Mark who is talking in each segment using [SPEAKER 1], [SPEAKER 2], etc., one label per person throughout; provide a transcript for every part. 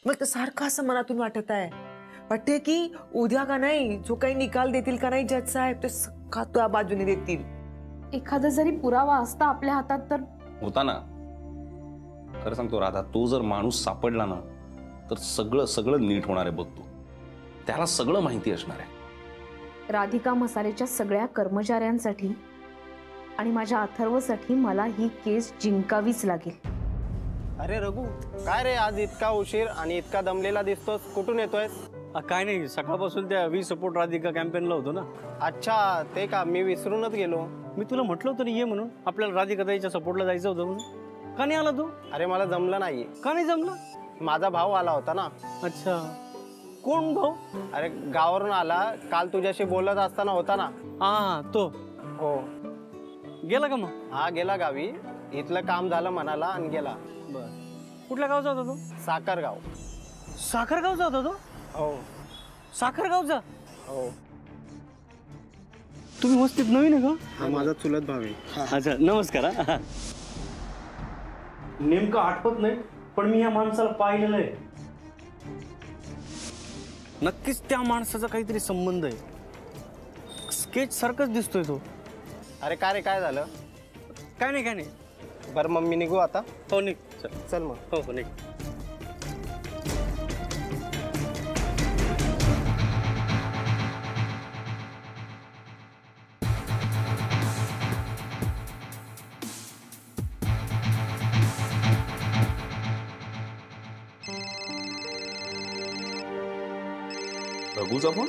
[SPEAKER 1] मग ते सारखं असं मनातून वाटत आहे, वाटते की उद्या का नाही जो काही निकाल देतील का नाही जज साहेब ते सगळा तुझ्या बाजूने देतील.
[SPEAKER 2] एखादा जरी पुरावा असता आपल्या हातात तर
[SPEAKER 3] होता ना. खरं सांगतो राधा, तो जर माणूस सापडला ना तर सगळं सगळं नीट होणार आहे बघ. तू त्याला सगळं माहिती असणार आहे.
[SPEAKER 2] राधिका मसालेच्या सगळ्या कर्मचाऱ्यांसाठी आणि माझ्या अथर्वसाठी मला ही केस जिंकावीच लागेल.
[SPEAKER 4] अरे रघु, काय रे आज इतका उशीर आणि इतका दमलेला दिसतोस? कुठून येतोयस?
[SPEAKER 5] काय नाही, सकाळपासून त्या वी सपोर्ट राधिका कॅम्पेनला होतो ना.
[SPEAKER 4] अच्छा, ते का? मी विसरूनच गेलो.
[SPEAKER 5] मी तुला म्हटलं होतं ना ये म्हणून, आपल्याला राधिका ताईच्या सपोर्टला जायचं होतं म्हणून. का नाही आला तू?
[SPEAKER 4] अरे मला जमलं नाहीये.
[SPEAKER 5] का नाही जमलं?
[SPEAKER 4] माझा भाऊ आला होता ना.
[SPEAKER 5] अच्छा, कोण भाऊ?
[SPEAKER 4] अरे गावावरून आला, काल तुझ्याशी बोलत असताना होता ना.
[SPEAKER 5] हा तो.
[SPEAKER 4] हो.
[SPEAKER 5] गेला का मग?
[SPEAKER 4] हा गेला गावी, इथलं काम झालं म्हणाला आणि गेला.
[SPEAKER 5] बर. कुठल्या गावचा होता तो?
[SPEAKER 4] साखरगाव.
[SPEAKER 5] साखरगावचा होता तो?
[SPEAKER 4] हो.
[SPEAKER 5] साखरगावचा?
[SPEAKER 4] हो.
[SPEAKER 5] तुम्ही वस्तीत नवीन आहे का?
[SPEAKER 4] हा माझा चुलत भाऊ आहे.
[SPEAKER 5] अच्छा, नमस्कार. नेमकं आठवत नाही पण मी या माणसाला पाहिलेलं आहे. नक्कीच त्या माणसाचा काहीतरी संबंध आहे. स्केच सारखंच दिसतोय तो.
[SPEAKER 4] अरे काय रे, काय झालं?
[SPEAKER 5] काय नाही काय नाही.
[SPEAKER 4] बरं मग मी निघू आता.
[SPEAKER 5] हो निघ.
[SPEAKER 4] चल मग.
[SPEAKER 5] हो हो निघ.
[SPEAKER 3] रघुचा फोन?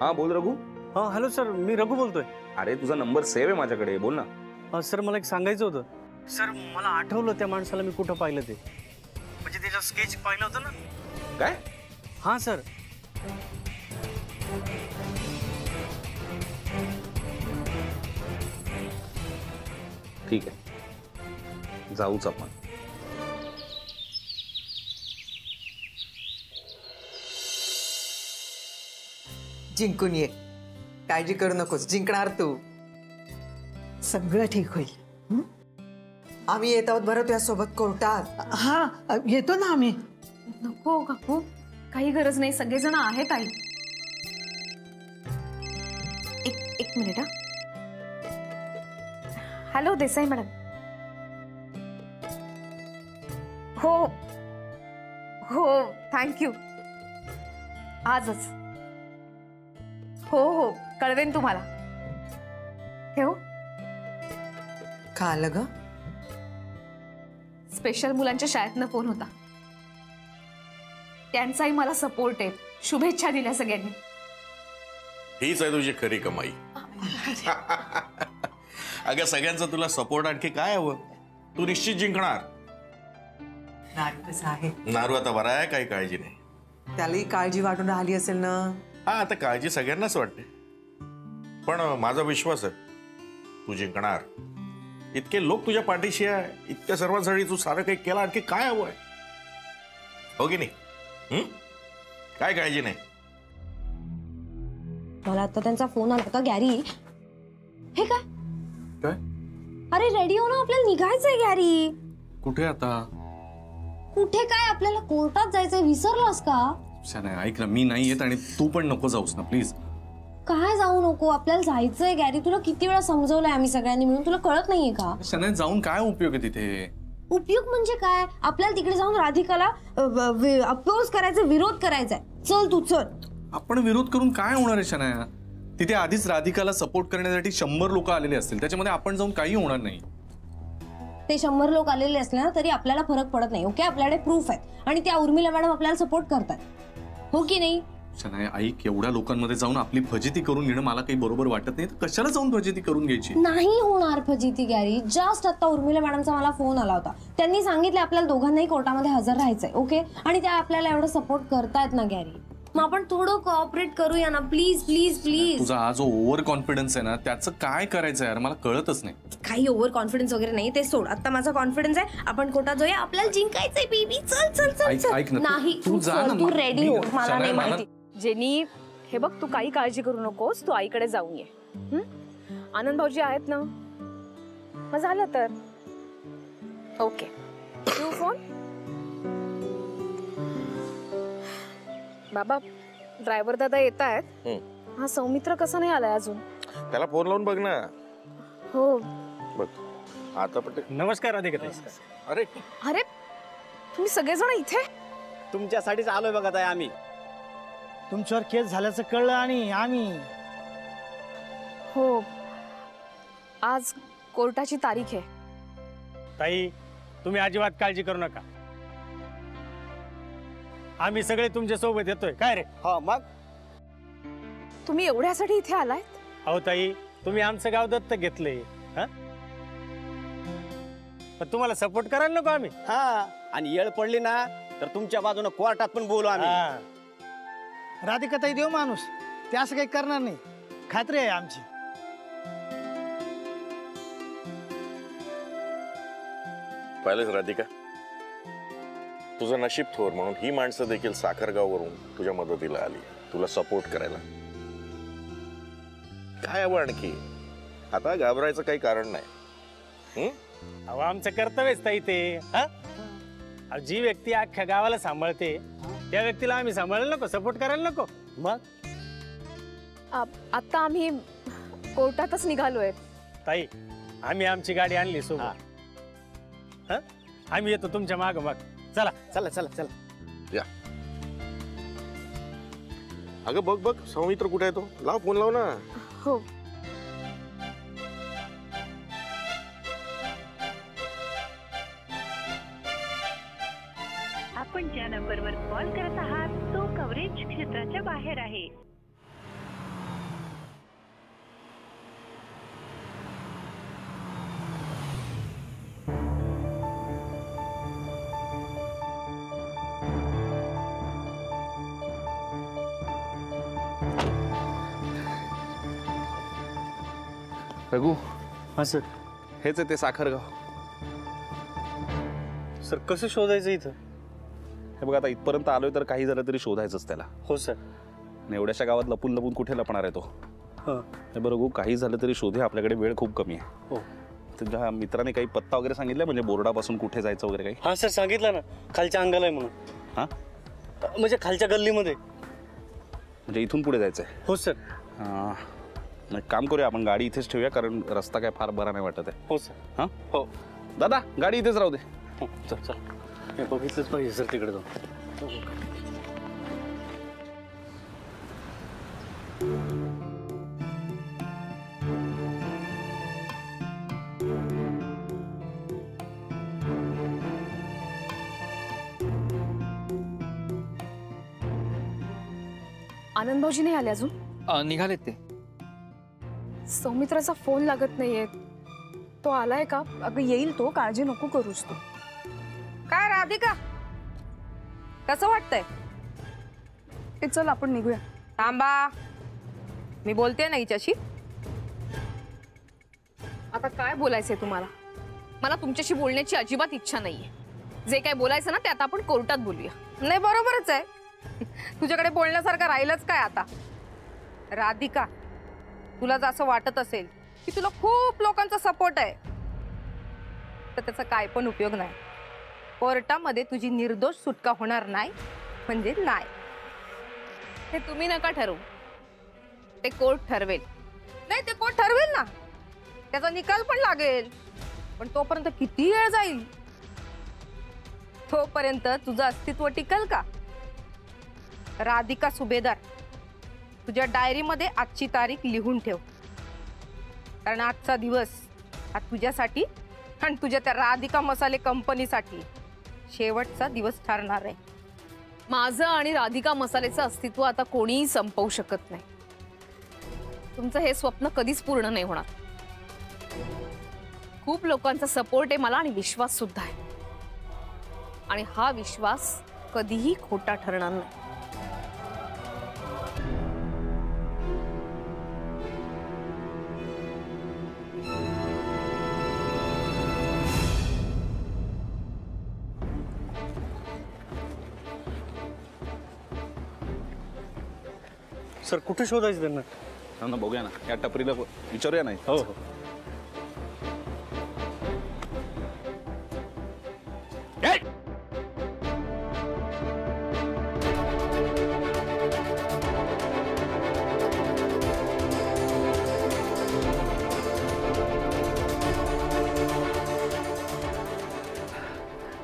[SPEAKER 3] हा बोल रघु.
[SPEAKER 5] हा हॅलो सर, मी रघु बोलतोय.
[SPEAKER 3] अरे तुझा नंबर सेव्ह आहे माझ्याकडे, बोल ना.
[SPEAKER 5] सर मला एक सांगायचं होतं. सर मला आठवलं त्या माणसाला मी कुठं पाहिलं ते. म्हणजे त्याचा स्केच पाहिलं होतं ना.
[SPEAKER 3] काय?
[SPEAKER 5] हा सर.
[SPEAKER 3] ठीक आहे, जाऊच आपण.
[SPEAKER 1] जिंकून ये, काळजी करू नकोस, जिंकणार तू. सगळं ठीक होईल. आम्ही येत आहोत बरं तुझ्यासोबत कोर्टात.
[SPEAKER 6] हा येतो ना आम्ही.
[SPEAKER 2] नको काकू, काही गरज नाही, सगळेजण आहेत. आई एक मिनिट. हा हॅलो देसाई मॅडम. हो हो थँक्यू. आजच. हो हो कळवेन तुम्हाला. ठेव.
[SPEAKER 1] का आलं ग?
[SPEAKER 2] स्पेशल मुलांच्या शाळेतनं फोन होता. त्यांचाही मला सपोर्ट आहे. शुभेच्छा दिल्या सगळ्यांनी.
[SPEAKER 7] हीच आहे तुझी खरी कमाई. अगं सगळ्यांचा तुला सपोर्ट आणखी काय हवं? तू निश्चित जिंकणार.
[SPEAKER 1] नारू कसं आहे?
[SPEAKER 7] नारू आता बरा आहे, काही काळजी नाही.
[SPEAKER 1] त्यालाही काळजी वाटून राहिली असेल ना.
[SPEAKER 7] हा आता काळजी सगळ्यांनाच वाटते, पण माझा विश्वास आहे तू जिंकणार. इतके लोक तुझ्या पाठीशी आहे, इतक्या सर्वांसाठी तू सारं काही केलं, आणखी काय हवंय? हो की नाही? काय काळजी नाही.
[SPEAKER 8] मला आता त्यांचा फोन आला होता. गॅरी हे काय
[SPEAKER 9] काय?
[SPEAKER 8] अरे रेडी हो ना, आपल्याला निघायचंय. गॅरी
[SPEAKER 9] कुठे आता?
[SPEAKER 8] कुठे काय, आपल्याला कोर्टात जायचंय. विसरलास का?
[SPEAKER 9] ऐक ना, मी नाही येत आणि तू पण नको जाऊस ना प्लीज.
[SPEAKER 8] काय जाऊ नको, आपल्याला जायचंय. गॅरी तुला किती वेळा समजवलंय आम्ही सगळ्यांनी मिळून, तुला कळत नाहीये का?
[SPEAKER 9] शनाय जाऊन काय उपयोग आहे तिथे?
[SPEAKER 8] उपयोग म्हणजे काय? आपल्याला तिकडे जाऊन राधिकाला अपोज करायचा, विरोध करायचा. चल तू चल.
[SPEAKER 9] आपण विरोध करून काय होणार आहे शनाया? तिथे आधीच राधिकाला सपोर्ट करण्यासाठी 100 लोक आलेले असतील, त्याच्यामध्ये आपण जाऊन काही होणार नाही.
[SPEAKER 8] ते 100 लोक आलेले असले ना तरी आपल्याला फरक पडत नाही. ओके, आपल्याकडे प्रूफ आहे आणि त्या उर्मिला मॅडम आपल्याला सपोर्ट करतात. हो की नाही?
[SPEAKER 9] शनाया ऐक, एवढ्या लोकांमध्ये जाऊन आपली फजिती करून घेणं मला काही बरोबर वाटत नाही. तर कशाला जाऊन फजिती करून घ्यायची?
[SPEAKER 8] नाही होणार फजिती गॅरी. जस्ट आता उर्मिला मॅडमचा मला फोन आला होता. त्यांनी सांगितले आपल्याला दोघांनाही कोर्टामध्ये हजर राहायचंय. ओके, आणि त्या आपल्याला एवढं सपोर्ट करतायत ना गॅरी. मग आपण थोडं कोऑपरेट करूया ना प्लीज प्लीज प्लीज.
[SPEAKER 9] तुझा हा जो ओव्हर कॉन्फिडन्स आहे ना, त्याचं काय करायचं यार, मला कळतच नाही.
[SPEAKER 8] काही ओव्हर कॉन्फिडन्स वगैरे नाही, ते सोड. आता माझा कॉन्फिडन्स आहे. आपण कोर्टात जाऊया, आपल्याला जिंकायचंय बेबी. चल चल चल.
[SPEAKER 9] ऐक ना,
[SPEAKER 8] नाही
[SPEAKER 9] तू जा ना.
[SPEAKER 8] तू रेडी हो. मला नाही माहिती.
[SPEAKER 2] जेनी हे बघ, तू काही काळजी करू नकोस. तू आईकडे जाऊन ये. आनंद भाऊजी आहेत ना? मग झालं तर ओके. तू फोन बाबा ड्रायव्हर दादा येत आहेत. हा सौमित्र कसा नाही आलाय अजून?
[SPEAKER 7] त्याला फोन लावून बघ ना.
[SPEAKER 2] हो.
[SPEAKER 7] बघ आता पण
[SPEAKER 5] नमस्कार राधिका.
[SPEAKER 7] अरे
[SPEAKER 2] अरे तुम्ही सगळेजण इथे?
[SPEAKER 4] तुमच्यासाठीच आलोय बघा ताई आम्ही.
[SPEAKER 6] तुमच्यावर केस झाल्याचं कळलं आणि आम्ही
[SPEAKER 2] हो. आज कोर्टाची तारीख आहे.
[SPEAKER 5] ताई तुम्ही अजिबात काळजी करू नका, आम्ही सगळे तुमच्या सोबत येतोय. काय रे?
[SPEAKER 4] हा मग
[SPEAKER 2] तुम्ही एवढ्यासाठी इथे आलाय?
[SPEAKER 5] अहो ताई तुम्ही आमचं गाव दत्तक घेतलंय, पण तुम्हाला सपोर्ट करायला नको आम्ही?
[SPEAKER 4] हा, आणि येळ पडली ना तर तुमच्या बाजूने कोर्टात पण बोलू आम्ही.
[SPEAKER 6] राधिका ताई देव माणूस, ते असं काही करणार नाही, खात्री आहे आमची.
[SPEAKER 7] पाहिलंच राधिका, तुझं नशीब थोर म्हणून ही माणसं देखील साखरगाववरून तुझ्या मदतीला आली, तुला सपोर्ट करायला. काय हवं आणखी? आता घाबरायचं काही कारण नाही.
[SPEAKER 5] अहो आमचं कर्तव्यच ताई ते. अहो, जी व्यक्ती अख्ख्या गावाला सांभाळते त्या व्यक्तीला आम्ही सांभाळायला नको, सपोर्ट करायला नको?
[SPEAKER 4] मग
[SPEAKER 2] आता आम्ही कोर्टातच निघालोय.
[SPEAKER 5] ताई आम्ही आमची गाडी आणली सोबत. आम्ही येतो तुमच्या माग मग. चला
[SPEAKER 4] चला चला चला.
[SPEAKER 7] या अगं बघ बघ सौमित्र कुठे आहे? तो लाव, फोन लाव ना.
[SPEAKER 2] हो.
[SPEAKER 10] आपण ज्या नंबरवर कॉल करत आहात तो कव्हरेज क्षेत्राच्या बाहेर आहे.
[SPEAKER 3] रघु,
[SPEAKER 5] हा सर.
[SPEAKER 3] हेच आहे ते साखरगाव.
[SPEAKER 5] सर कसं शोधायचं इथं?
[SPEAKER 3] हे बघ आता इथपर्यंत आलोय तर काही झालं तरी शोधायचंच त्याला.
[SPEAKER 5] हो सर.
[SPEAKER 3] आणि एवढ्याशा गावात लपून लपून कुठे लपणार आहे तो? हे बरं रघु, काही झालं तरी शोधे, आपल्याकडे वेळ खूप कमी आहे.
[SPEAKER 5] हो.
[SPEAKER 3] तुझ्या मित्राने काही पत्ता वगैरे सांगितलाय, म्हणजे बोर्डापासून कुठे जायचं वगैरे काही?
[SPEAKER 5] हा सर सांगितलं ना, खालच्या अंगाला आहे म्हणून.
[SPEAKER 3] हा
[SPEAKER 5] म्हणजे खालच्या गल्लीमध्ये.
[SPEAKER 3] म्हणजे इथून पुढे जायचंय?
[SPEAKER 5] हो सर.
[SPEAKER 3] एक काम करूया, आपण गाडी इथेच ठेवूया, कारण रस्ता काय फार बरा नाही वाटत आहे.
[SPEAKER 5] हो सर.
[SPEAKER 3] हा
[SPEAKER 5] हो
[SPEAKER 3] दादा, गाडी इथेच राहू दे.
[SPEAKER 5] चल चल. हे बघितलंच पाहिजे सर तिकडे जाऊन.
[SPEAKER 2] आनंद भाऊजी नाही आले अजून?
[SPEAKER 11] निघालेत ते.
[SPEAKER 2] सौमित्राचा फोन लागत नाहीये. तो आलाय का? अगं येईल तो, काळजी नको करूस तू.
[SPEAKER 12] काय राधिका, कसं वाटतंय?
[SPEAKER 2] ते चल आपण निघूया.
[SPEAKER 12] थांबा, मी बोलते ना हिच्याशी.
[SPEAKER 2] आता काय बोलायचंय तुम्हाला? मला तुमच्याशी बोलण्याची अजिबात इच्छा नाहीये. जे काय बोलायचं ना ते आता आपण कोर्टात बोलूया.
[SPEAKER 12] नाही बरोबरच आहे, तुझ्याकडे बोलण्यासारखं राहिलंच काय आता? राधिका, तुला जर असं वाटत असेल की तुला खूप लोकांचा सपोर्ट आहे तर त्याचा काय पण उपयोग नाही. कोर्टामध्ये तुझी निर्दोष सुटका होणार नाही म्हणजे नाही.
[SPEAKER 2] हे तुम्ही नका ठरवू, ते कोर्ट ठरवेल.
[SPEAKER 12] नाही, ते कोर्ट ठरवेल ना, त्याचा निकाल पण लागेल. पण तोपर्यंत किती वेळ जाईल? तोपर्यंत तुझं अस्तित्व टिकल का? राधिका सुभेदार, तुझ्या डायरीमध्ये आजची तारीख लिहून ठेव, कारण आजचा दिवस हा तुझ्यासाठी आणि तुझ्या त्या राधिका मसाले कंपनीसाठी शेवटचा दिवस ठरणार आहे.
[SPEAKER 2] माझं आणि राधिका मसालेचं अस्तित्व आता कोणीही संपवू शकत नाही. तुमचं हे स्वप्न कधीच पूर्ण नाही होणार. खूप लोकांचा सपोर्ट आहे मला आणि विश्वास सुद्धा आहे, आणि हा विश्वास कधीही खोटा ठरणार नाही.
[SPEAKER 5] सर कुठे शोधायचं त्यांना?
[SPEAKER 3] ना बघूया ना, या टपरीला विचारूया नाही.
[SPEAKER 5] हो हो.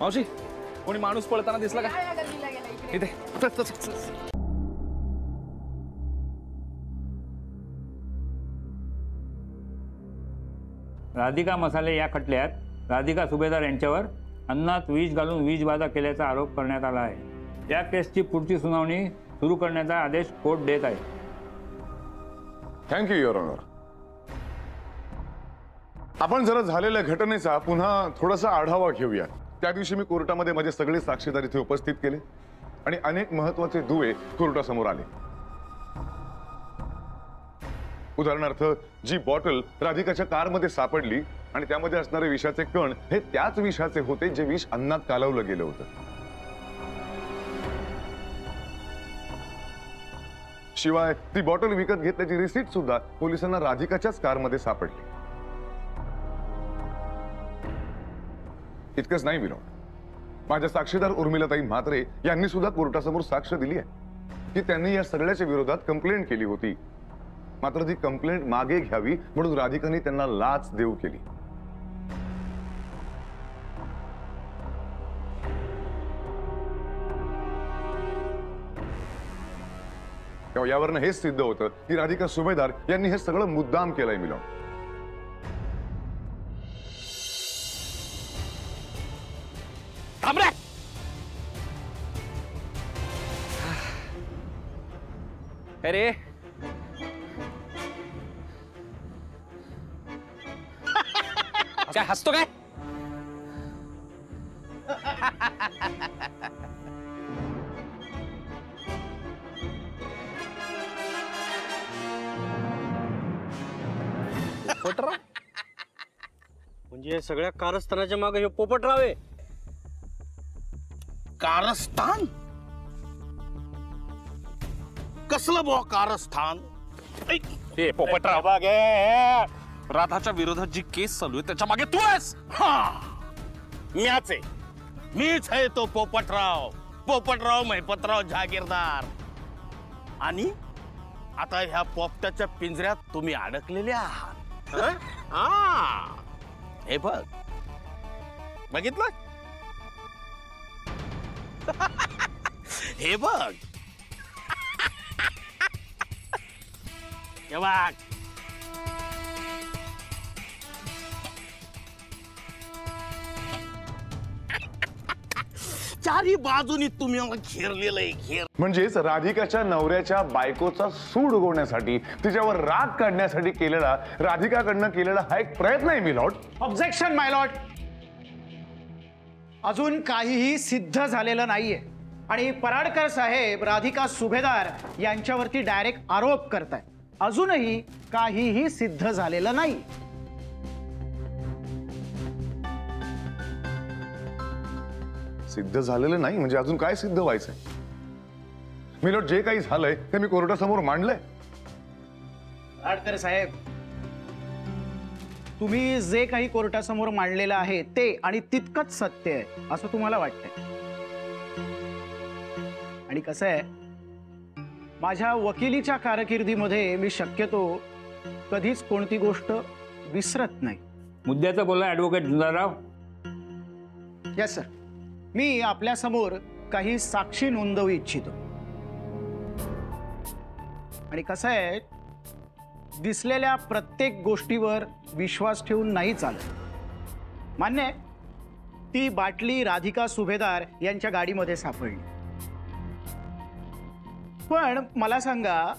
[SPEAKER 9] मावशी कोणी माणूस पळताना दिसला का इथे? चल, चल, चल, चल.
[SPEAKER 11] राधिका मसाले या खटल्यात राधिका सुभेदार यांच्यावर अन्नात विष घालून विषबाधा केल्याचा आरोप करण्यात आला आहे. या केसची पुढची सुनावणी सुरू करण्याचा आदेश कोर्ट देत आहे.
[SPEAKER 13] Thank you your honour. आपण जरा झालेल्या घटनेचा पुन्हा थोडासा आढावा घेऊया. त्या दिवशी मी कोर्टामध्ये माझे सगळे साक्षीदार इथे उपस्थित केले आणि अनेक महत्वाचे दुवे कोर्टासमोर आले. उदाहरणार्थ जी बॉटल राधिकाच्या कारमध्ये सापडली आणि त्यामध्ये असणारे विषाचे कण हे त्याच विषाचे होते जे विष अन्नात कालवलं गेलं होतं. शिवाय ती बॉटल विकत घेतल्याची रिसीट सुद्धा पोलिसांना राधिकाच्याच कारमध्ये सापडली. इतकंच नाही विनोद, माझ्या साक्षीदार उर्मिलाताई म्हात्रे यांनी सुद्धा कोर्टासमोर साक्ष दिली आहे की त्यांनी या सगळ्याच्या विरोधात कंप्लेंट केली होती. मात्र ती कंप्लेंट मागे घ्यावी म्हणून राधिकांनी त्यांना लाच देऊ केली. यावरनं हेच सिद्ध होतं की राधिका सुभेदार यांनी हे सगळं मुद्दाम केलंय मिलन.
[SPEAKER 9] अरे काय हसतो काय?
[SPEAKER 4] पोपटराव म्हणजे सगळ्या कारस्थानाच्या मागे हे पोपटराव आहे.
[SPEAKER 7] कारस्थान? कसलं बुवा कारस्थान?
[SPEAKER 9] हे पोपटराव, राधाच्या विरोधात जी केस चालू आहे त्याच्या मागे तू आहेस.
[SPEAKER 7] मीच आहे, मीच आहे तो पोपटराव, पोपटराव महिपतराव जहागीरदार. आणि आता ह्या पोपट्याच्या पिंजऱ्यात तुम्ही अडकलेले आहात. हे बघ, बघितलं? हे बघ, हे बघ. चारी बाजूनी तुम्ही मला घेरलेलं आहे, घेर.
[SPEAKER 13] म्हणजेच राधिकाच्या नवऱ्याच्या बायकोचा सूड उगवण्यासाठी, तिच्यावर राग काढण्यासाठी केलेला, राधिकाकडनं केलेला हा एक प्रयत्न आहे मिलॉर्ड.
[SPEAKER 6] ऑब्जेक्शन माय लॉर्ड. अजून काहीही सिद्ध झालेलं नाहीये आणि पराडकर साहेब राधिका सुभेदार यांच्यावरती डायरेक्ट आरोप करतायत. अजूनही काहीही सिद्ध झालेलं नाही.
[SPEAKER 13] सिद्ध झालेलं नाही म्हणजे अजून काय सिद्ध व्हायचंय? मिलॉर्ड, जे काही झालंय ते मी कोर्टासमोर मांडलंय.
[SPEAKER 6] पराडकर साहेब, तुम्ही जे काही कोर्टासमोर मांडलेलं आहे ते आणि तितकंच सत्य आहे असं तुम्हाला वाटतंय. आणि कसं आहे, माझ्या वकिलीच्या कारकिर्दीमध्ये मी शक्यतो कधीच कोणती गोष्ट विसरत नाही.
[SPEAKER 11] मुद्द्याचं बोला ॲडव्होकेट झुंजारराव.
[SPEAKER 6] Yes sir. मी आपल्या समोर काही साक्षी नोंदवू इच्छितो. आणि कसं आहे, दिसलेल्या प्रत्येक गोष्टीवर विश्वास ठेवून नाही चालत. मान्य आहे, ती बाटली राधिका सुभेदार यांच्या गाडीमध्ये सापडली. पण मला सांगा,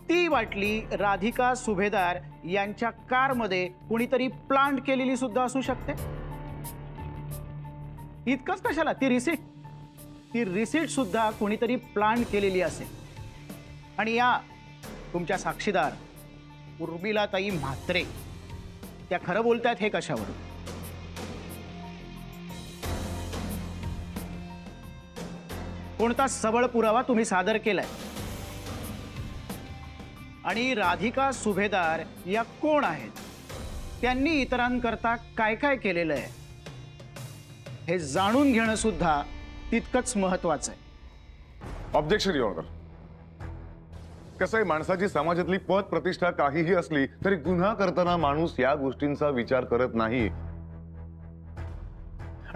[SPEAKER 6] ती बाटली राधिका सुभेदार यांच्या कारमध्ये कोणीतरी प्लांट केलेली सुद्धा असू शकते. इतकंच कशाला, ती रिसीट सुद्धा कोणीतरी प्लांट केलेली असेल. आणि या तुमच्या साक्षीदार उर्मिलाताई म्हात्रे त्या खरं बोलतायत हे कशावरून? कोणता सबळ पुरावा तुम्ही सादर केलाय? आणि राधिका सुभेदार या कोण आहेत? त्यांनी इतरांकरता काय काय केलेलं आहे हे जाणून घेणं सुद्धा तितकंच महत्वाचं आहे.
[SPEAKER 13] Objection your honour. कसं आहे, माणसाची समाजातली पद प्रतिष्ठा काहीही असली तरी गुन्हा करताना माणूस या गोष्टींचा विचार करत नाही.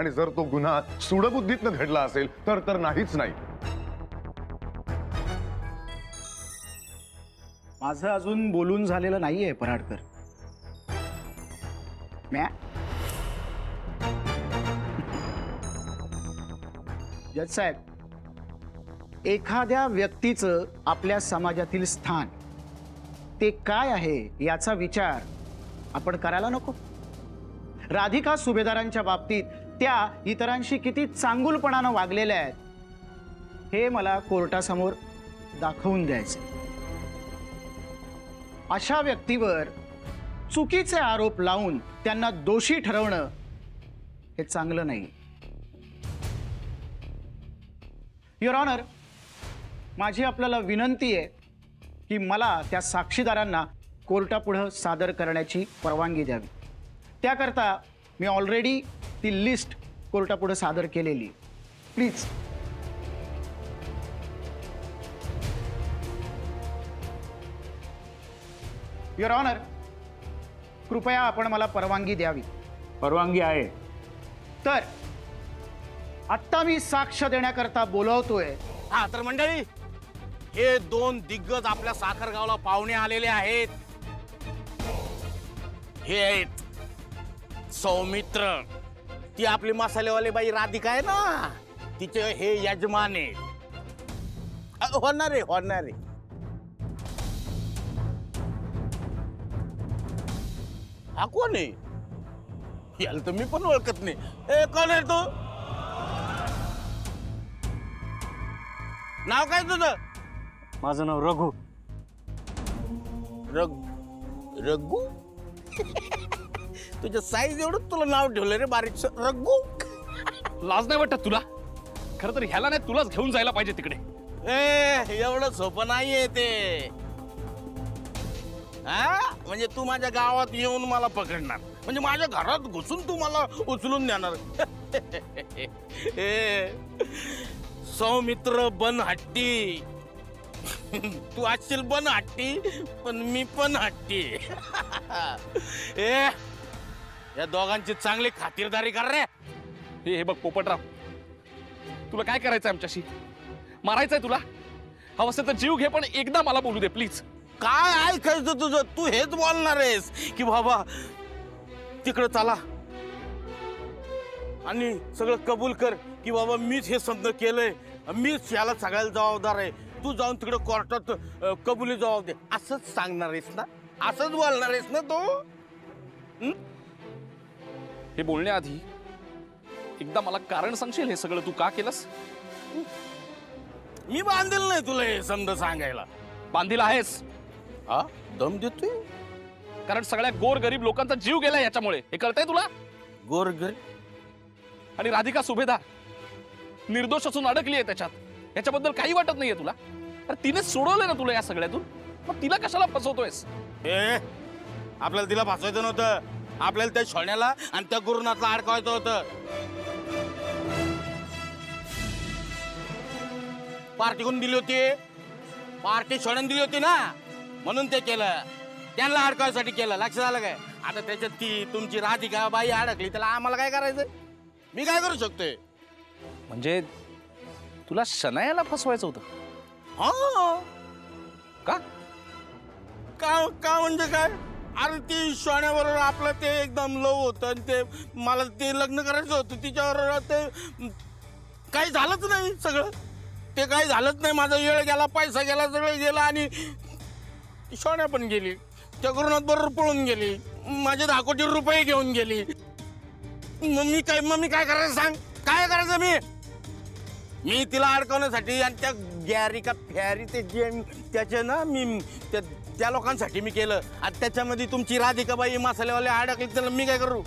[SPEAKER 13] आणि जर तो गुन्हा सूडबुद्धीतनं घडला असेल तर नाहीच नाही.
[SPEAKER 6] माझं अजून बोलून झालेलं नाहीये पराडकर. म्या जज साहेब, एखाद्या व्यक्तीचं आपल्या समाजातील स्थान ते काय आहे याचा विचार आपण करायला नको. राधिका सुभेदारांच्या बाबतीत त्या इतरांशी किती चांगुलपणानं वागलेल्या आहेत हे मला कोर्टासमोर दाखवून द्यायचं. अशा व्यक्तीवर चुकीचे आरोप लावून त्यांना दोषी ठरवणं हे चांगलं नाही. युअर ऑनर, माझी आपल्याला विनंती आहे की मला त्या साक्षीदारांना कोर्टापुढं सादर करण्याची परवानगी द्यावी. त्याकरता मी ऑलरेडी ती लिस्ट कोर्टापुढं सादर केलेली. प्लीज. युअर ऑनर, कृपया आपण मला परवानगी द्यावी.
[SPEAKER 11] परवानगी आहे.
[SPEAKER 6] तर आत्ता मी साक्ष देण्याकरता बोलवतोय.
[SPEAKER 7] हा तर मंडळी, हे दोन दिग्गज आपल्या साखरगावला पाहुणे आलेले आहेत. हे आहेत सौमित्र, ती आपली मसालेवाली बाई राधिका आहे ना, तिचे हे यजमान आहे. होणार आहे. हा कोण आहे? याला तर मी पण ओळखत नाही. ए, कोण आहे तू? नाव काय तुझं?
[SPEAKER 4] माझं नाव रघु.
[SPEAKER 7] रघु? तुझ्या साईज एवढं तुला नाव ठेवलं रे बारीक रघु.
[SPEAKER 9] लाज नाही वाटत तुला? खरं तर ह्याला नाही तुलाच घेऊन जायला पाहिजे तिकडे.
[SPEAKER 7] एवढं सोपं नाहीये ते. हा म्हणजे तू माझ्या गावात येऊन मला पकडणार, म्हणजे माझ्या घरात घुसून तू मला उचलून देणार. सौमित्र बनहट्टी. तू असशील बनहट्टी, पण मी पण हट्टी. या दोघांची चांगली खातिरदारी कर रे.
[SPEAKER 9] हे बघ पोपटराव, तुला काय करायचंय आमच्याशी? मारायचंय तुला? हवं असेल तर जीव घे, पण एकदा मला बोलू दे प्लीज.
[SPEAKER 7] काय ऐकायचं तुझं? तू हेच बोलणार आहेस की बाबा तिकडे चला आणि सगळं कबूल कर की बाबा मीच हे समज केलंय, मीच याला सगळ्याला जबाबदार आहे, तू जाऊन तिकडे कोर्टात कबुली जबाब दे, असंच सांगणार आहेस ना? असंच बोलणार आहेस ना तू?
[SPEAKER 9] हे बोलण्याआधी एकदा मला कारण सांगशील हे सगळं तू का केलंस?
[SPEAKER 7] मी बांधील नाही तुला हे समज सांगायला.
[SPEAKER 9] बांधील आहेस?
[SPEAKER 7] हा, दम देतोय.
[SPEAKER 9] कारण सगळ्या गोर गरीब लोकांचा जीव गेला याच्यामुळे, हे कळतंय तुला?
[SPEAKER 7] गोर गरीब
[SPEAKER 9] आणि राधिका सुभेदार निर्दोष असून अडकली आहे त्याच्यात, याच्याबद्दल काही वाटत नाहीये तुला? अरे तिने सोडवलंय ना तुला या सगळ्यातून, मग तिला कशाला फसवतोयस?
[SPEAKER 7] आपल्याला तिला फसवायचं नव्हतं, आपल्याला त्या छोण्याला आणि त्या गुरुनाथला अडकवायचं होतं. पार्टी कोण दिली होती? पार्टी छोड्याने दिली होती ना, म्हणून ते केलं, त्यांना अडकवायसाठी केलं. लक्षात आलं काय? आता त्याच्यात ती तुमची राधिका बाई अडकली, त्याला आम्हाला काय करायचं? मी काय करू शकतोय?
[SPEAKER 9] म्हणजे तुला शनायाला फसवायचं होतं?
[SPEAKER 7] हा.
[SPEAKER 9] का
[SPEAKER 7] का म्हणजे काय? अरे ती सोन्याबरोबर आपलं ते एकदम लो होतं आणि ते मला ते लग्न करायचं होतं तिच्याबरोबर, ते काही झालंच नाही. सगळं ते काही झालंच नाही. माझा वेळ गेला, पैसा गेला, सगळं गेलं आणि सोन्या पण गेली, त्या गुरुनाथ बरोबर पळून गेली, माझे 10 कोटी रुपये घेऊन गेली. मग मी काय करायचं सांग? काय करायचं? मी तिला अडकवण्यासाठी आणि त्या गॅरी का फॅरी ते गेम त्याचे ना मी त्या लोकांसाठी मी केलं, आणि त्याच्यामध्ये तुमची राधिकाबाई मसालेवाले अडकली, त्याला मी काय करू?